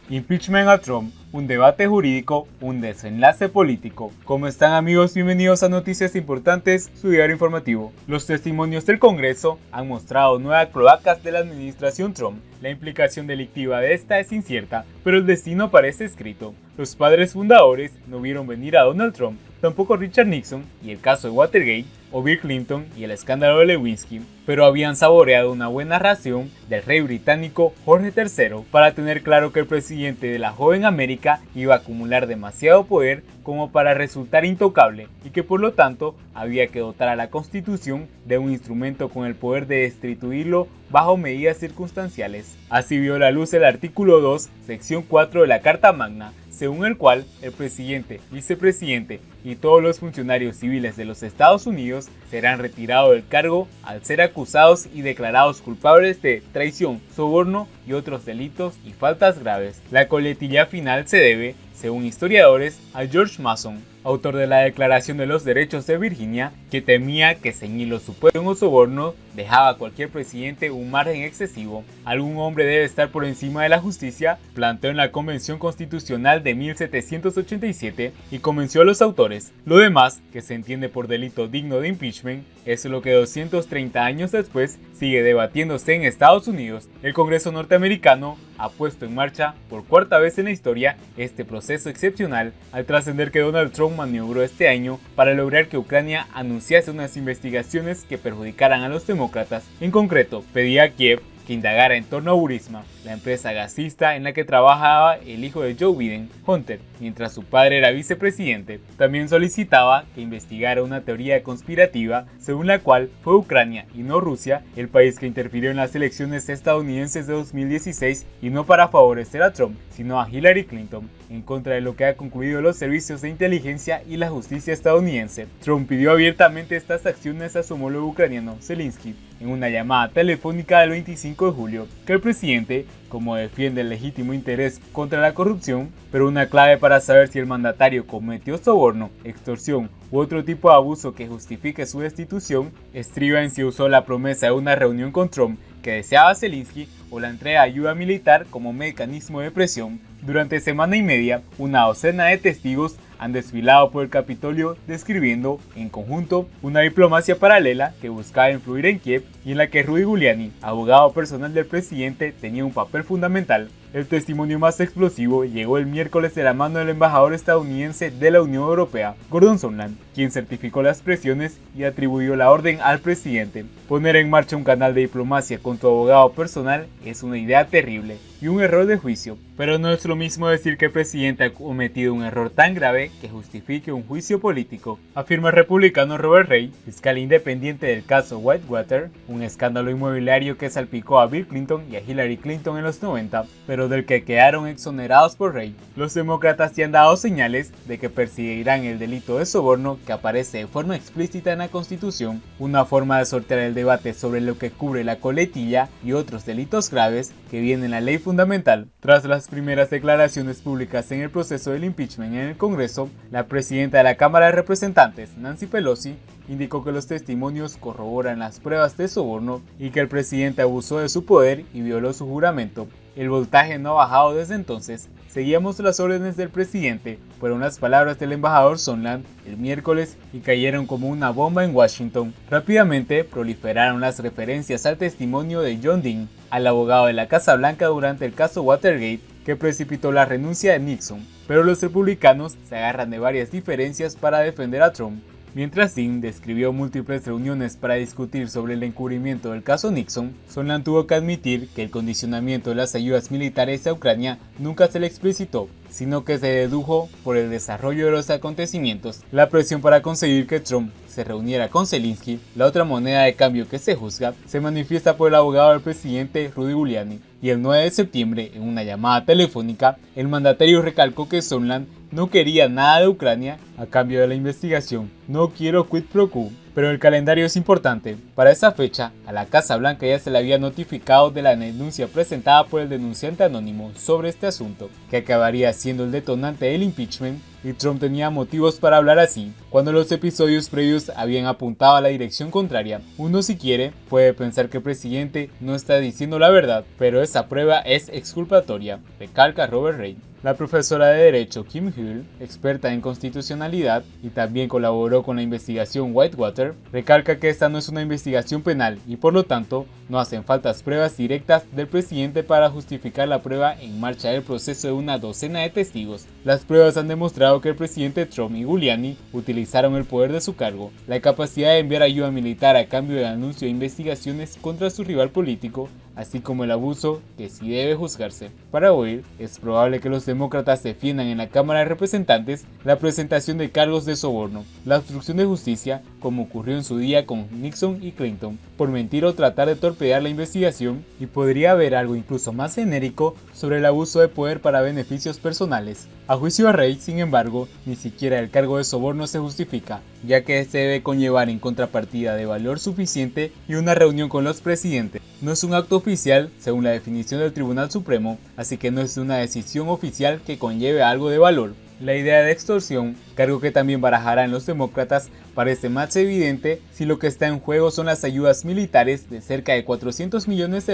Impeachment a Trump, un debate jurídico, un desenlace político. ¿Cómo están, amigos? Bienvenidos a Noticias Importantes, su diario informativo. Los testimonios del Congreso han mostrado nuevas cloacas de la administración Trump. La implicación delictiva de esta es incierta, pero el destino parece escrito. Los padres fundadores no vieron venir a Donald Trump, tampoco Richard Nixon y el caso de Watergate, o Bill Clinton y el escándalo de Lewinsky, pero habían saboreado una buena ración del rey británico Jorge III para tener claro que el presidente de la joven América iba a acumular demasiado poder como para resultar intocable y que por lo tanto había que dotar a la Constitución de un instrumento con el poder de destituirlo bajo medidas circunstanciales. Así vio la luz el artículo 2, sección 4 de la Carta Magna, según el cual el presidente, vicepresidente y todos los funcionarios civiles de los Estados Unidos serán retirados del cargo al ser acusados y declarados culpables de traición, soborno y otros delitos y faltas graves. La coletilla final se debe, según historiadores, a George Mason, autor de la Declaración de los Derechos de Virginia, que temía que ceñir los supuestos sobornos dejaba a cualquier presidente un margen excesivo. Algún hombre debe estar por encima de la justicia, planteó en la Convención Constitucional de 1787 y convenció a los autores. Lo demás, que se entiende por delito digno de impeachment, es lo que 230 años después sigue debatiéndose en Estados Unidos. El Congreso norteamericano ha puesto en marcha por cuarta vez en la historia este proceso excepcional al trascender que Donald Trump maniobró este año para lograr que Ucrania anunciase unas investigaciones que perjudicaran a los demócratas. En concreto, pedía a Kiev que indagara en torno a Burisma, la empresa gasista en la que trabajaba el hijo de Joe Biden, Hunter, mientras su padre era vicepresidente. También solicitaba que investigara una teoría conspirativa según la cual fue Ucrania y no Rusia el país que interfirió en las elecciones estadounidenses de 2016 y no para favorecer a Trump, sino a Hillary Clinton, en contra de lo que ha concluido los servicios de inteligencia y la justicia estadounidense. Trump pidió abiertamente estas acciones a su homólogo ucraniano, Zelensky, en una llamada telefónica del 25 de julio, que el presidente, como defiende el legítimo interés contra la corrupción, pero una clave para saber si el mandatario cometió soborno, extorsión u otro tipo de abuso que justifique su destitución, estriba en si usó la promesa de una reunión con Trump que deseaba Zelensky o la entrega de ayuda militar como mecanismo de presión. Durante semana y media, una docena de testigos han desfilado por el Capitolio describiendo, en conjunto, una diplomacia paralela que buscaba influir en Kiev y en la que Rudy Giuliani, abogado personal del presidente, tenía un papel fundamental. El testimonio más explosivo llegó el miércoles de la mano del embajador estadounidense de la Unión Europea, Gordon Sondland, quien certificó las presiones y atribuyó la orden al presidente. Poner en marcha un canal de diplomacia con tu abogado personal es una idea terrible y un error de juicio, pero no es lo mismo decir que el presidente ha cometido un error tan grave que justifique un juicio político, afirma el republicano Robert Ray, fiscal independiente del caso Whitewater, un escándalo inmobiliario que salpicó a Bill Clinton y a Hillary Clinton en los 90, pero del que quedaron exonerados por Ray. Los demócratas ya han dado señales de que perseguirán el delito de soborno que aparece de forma explícita en la Constitución, una forma de sortear el debate sobre lo que cubre la coletilla y otros delitos graves que viene en la ley fundamental. Tras las primeras declaraciones públicas en el proceso del impeachment en el Congreso, la presidenta de la Cámara de Representantes, Nancy Pelosi, indicó que los testimonios corroboran las pruebas de soborno y que el presidente abusó de su poder y violó su juramento. El voltaje no ha bajado desde entonces. Seguíamos las órdenes del presidente, fueron las palabras del embajador Sondland el miércoles y cayeron como una bomba en Washington. Rápidamente proliferaron las referencias al testimonio de John Dean, al abogado de la Casa Blanca durante el caso Watergate, que precipitó la renuncia de Nixon, pero los republicanos se agarran de varias diferencias para defender a Trump. Mientras Dean describió múltiples reuniones para discutir sobre el encubrimiento del caso Nixon, Sondland tuvo que admitir que el condicionamiento de las ayudas militares a Ucrania nunca se le explicitó, sino que se dedujo por el desarrollo de los acontecimientos. La presión para conseguir que Trump se reuniera con Zelensky, la otra moneda de cambio que se juzga, se manifiesta por el abogado del presidente Rudy Giuliani, y el 9 de septiembre, en una llamada telefónica, el mandatario recalcó que Sondland no quería nada de Ucrania a cambio de la investigación. No quiero quid pro quo. Pero el calendario es importante. Para esa fecha, a la Casa Blanca ya se le había notificado de la denuncia presentada por el denunciante anónimo sobre este asunto, que acabaría siendo el detonante del impeachment, y Trump tenía motivos para hablar así, cuando los episodios previos habían apuntado a la dirección contraria. Uno, si quiere, puede pensar que el presidente no está diciendo la verdad, pero esa prueba es exculpatoria, recalca Robert Reid. La profesora de Derecho Kim Hill, experta en constitucionalidad y también colaboró con la investigación Whitewater, recalca que esta no es una investigación penal y por lo tanto no hacen falta pruebas directas del presidente para justificar la prueba en marcha del proceso de una docena de testigos. Las pruebas han demostrado que el presidente Trump y Giuliani utilizaron el poder de su cargo, la capacidad de enviar ayuda militar a cambio del anuncio de investigaciones contra su rival político, así como el abuso que sí debe juzgarse. Para hoy, es probable que los demócratas defiendan en la Cámara de Representantes la presentación de cargos de soborno, la obstrucción de justicia, como ocurrió en su día con Nixon y Clinton, por mentir o tratar de torpedear la investigación, y podría haber algo incluso más genérico sobre el abuso de poder para beneficios personales. A juicio de Reid, sin embargo, ni siquiera el cargo de soborno se justifica, ya que este debe conllevar en contrapartida de valor suficiente y una reunión con los presidentes. No es un acto oficial, según la definición del Tribunal Supremo, así que no es una decisión oficial que conlleve algo de valor. La idea de extorsión, cargo que también barajarán los demócratas, parece más evidente si lo que está en juego son las ayudas militares de cerca de $400 millones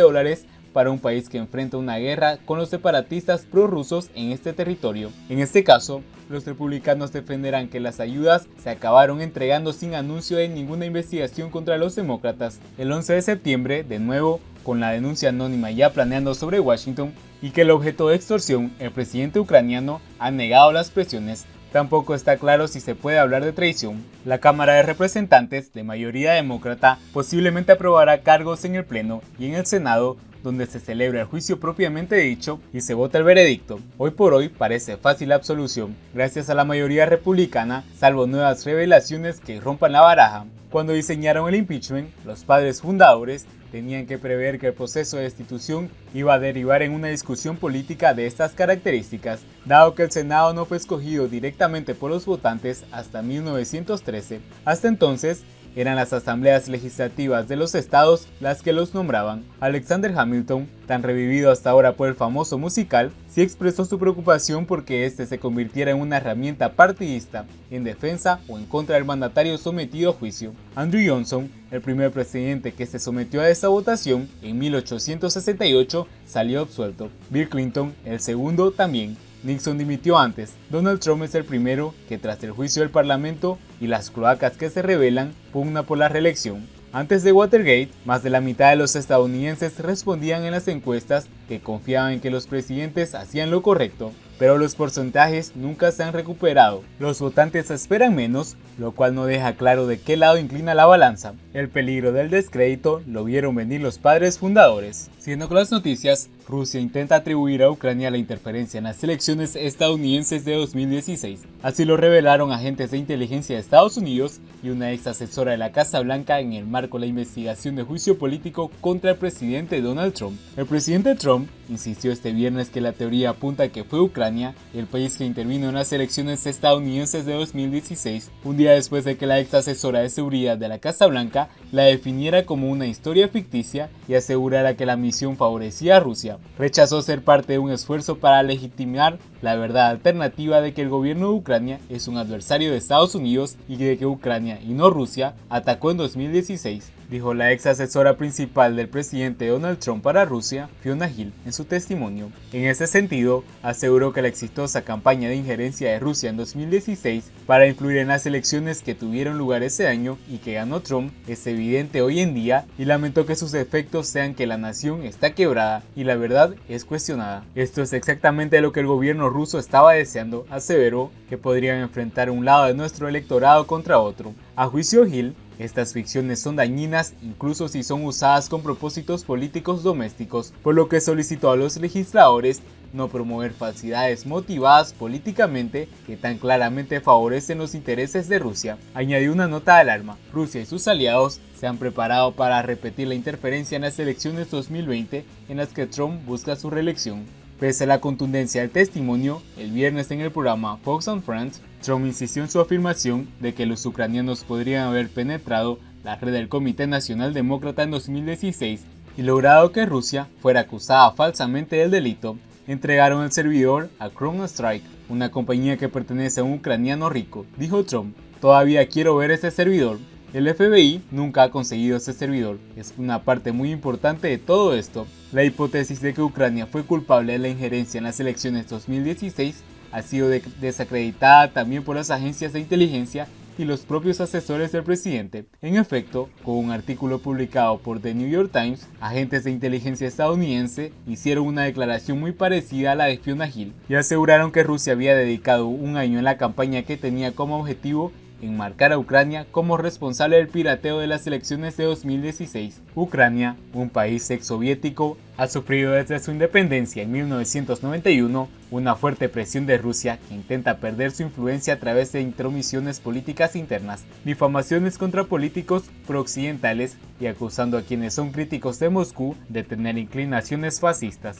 para un país que enfrenta una guerra con los separatistas prorrusos en este territorio. En este caso, los republicanos defenderán que las ayudas se acabaron entregando sin anuncio de ninguna investigación contra los demócratas. El 11 de septiembre, de nuevo, con la denuncia anónima ya planeando sobre Washington, y que el objeto de extorsión, el presidente ucraniano, ha negado las presiones. Tampoco está claro si se puede hablar de traición. La Cámara de Representantes, de mayoría demócrata, posiblemente aprobará cargos en el Pleno y en el Senado, donde se celebra el juicio propiamente dicho y se vota el veredicto. Hoy por hoy parece fácil la absolución, gracias a la mayoría republicana, salvo nuevas revelaciones que rompan la baraja. Cuando diseñaron el impeachment, los padres fundadores tenían que prever que el proceso de destitución iba a derivar en una discusión política de estas características, dado que el Senado no fue escogido directamente por los votantes hasta 1913. Hasta entonces, eran las asambleas legislativas de los estados las que los nombraban. Alexander Hamilton, tan revivido hasta ahora por el famoso musical, sí expresó su preocupación porque este se convirtiera en una herramienta partidista en defensa o en contra del mandatario sometido a juicio. Andrew Johnson, el primer presidente que se sometió a esta votación en 1868, salió absuelto. Bill Clinton, el segundo, también. Nixon dimitió antes. Donald Trump es el primero que, tras el juicio del Parlamento y las cloacas que se revelan, pugna por la reelección. Antes de Watergate, más de la mitad de los estadounidenses respondían en las encuestas que confiaban en que los presidentes hacían lo correcto, pero los porcentajes nunca se han recuperado. Los votantes esperan menos, lo cual no deja claro de qué lado inclina la balanza. El peligro del descrédito lo vieron venir los padres fundadores. Siguiendo con las noticias, Rusia intenta atribuir a Ucrania la interferencia en las elecciones estadounidenses de 2016. Así lo revelaron agentes de inteligencia de Estados Unidos y una ex asesora de la Casa Blanca en el marco de la investigación de juicio político contra el presidente Donald Trump. El presidente Trump insistió este viernes que la teoría apunta a que fue Ucrania, el país que intervino en las elecciones estadounidenses de 2016, un día después de que la ex asesora de seguridad de la Casa Blanca la definiera como una historia ficticia y asegurara que la misión favorecía a Rusia. Rechazó ser parte de un esfuerzo para legitimar la verdad alternativa de que el gobierno de Ucrania es un adversario de Estados Unidos y de que Ucrania y no Rusia atacó en 2016, dijo la ex asesora principal del presidente Donald Trump para Rusia, Fiona Hill, en su testimonio. En ese sentido, aseguró que la exitosa campaña de injerencia de Rusia en 2016 para influir en las elecciones que tuvieron lugar ese año y que ganó Trump es evidente hoy en día, y lamentó que sus efectos sean que la nación está quebrada y la verdad es cuestionada. Esto es exactamente lo que el gobierno ruso estaba deseando, aseveró, que podrían enfrentar un lado de nuestro electorado contra otro. A juicio Hill, estas ficciones son dañinas incluso si son usadas con propósitos políticos domésticos, por lo que solicitó a los legisladores no promover falsedades motivadas políticamente que tan claramente favorecen los intereses de Rusia. Añadió una nota de alarma: Rusia y sus aliados se han preparado para repetir la interferencia en las elecciones 2020 en las que Trump busca su reelección. Pese a la contundencia del testimonio, el viernes en el programa Fox and Friends, Trump insistió en su afirmación de que los ucranianos podrían haber penetrado la red del Comité Nacional Demócrata en 2016 y logrado que Rusia fuera acusada falsamente del delito. Entregaron el servidor a CrowdStrike, una compañía que pertenece a un ucraniano rico, dijo Trump. Todavía quiero ver ese servidor. El FBI nunca ha conseguido ese servidor. Es una parte muy importante de todo esto. La hipótesis de que Ucrania fue culpable de la injerencia en las elecciones 2016 ha sido desacreditada también por las agencias de inteligencia y los propios asesores del presidente. En efecto, con un artículo publicado por The New York Times, agentes de inteligencia estadounidense hicieron una declaración muy parecida a la de Fiona Hill y aseguraron que Rusia había dedicado un año en la campaña que tenía como objetivo enmarcar a Ucrania como responsable del pirateo de las elecciones de 2016. Ucrania, un país exsoviético, ha sufrido desde su independencia en 1991 una fuerte presión de Rusia que intenta perder su influencia a través de intromisiones políticas internas, difamaciones contra políticos prooccidentales y acusando a quienes son críticos de Moscú de tener inclinaciones fascistas.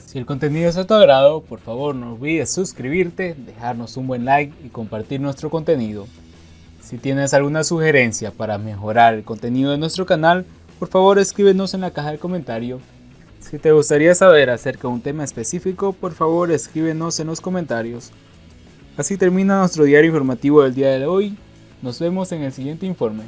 Si el contenido es de tu agrado, por favor no olvides suscribirte, dejarnos un buen like y compartir nuestro contenido. Si tienes alguna sugerencia para mejorar el contenido de nuestro canal, por favor escríbenos en la caja de comentario. Si te gustaría saber acerca de un tema específico, por favor escríbenos en los comentarios. Así termina nuestro diario informativo del día de hoy. Nos vemos en el siguiente informe.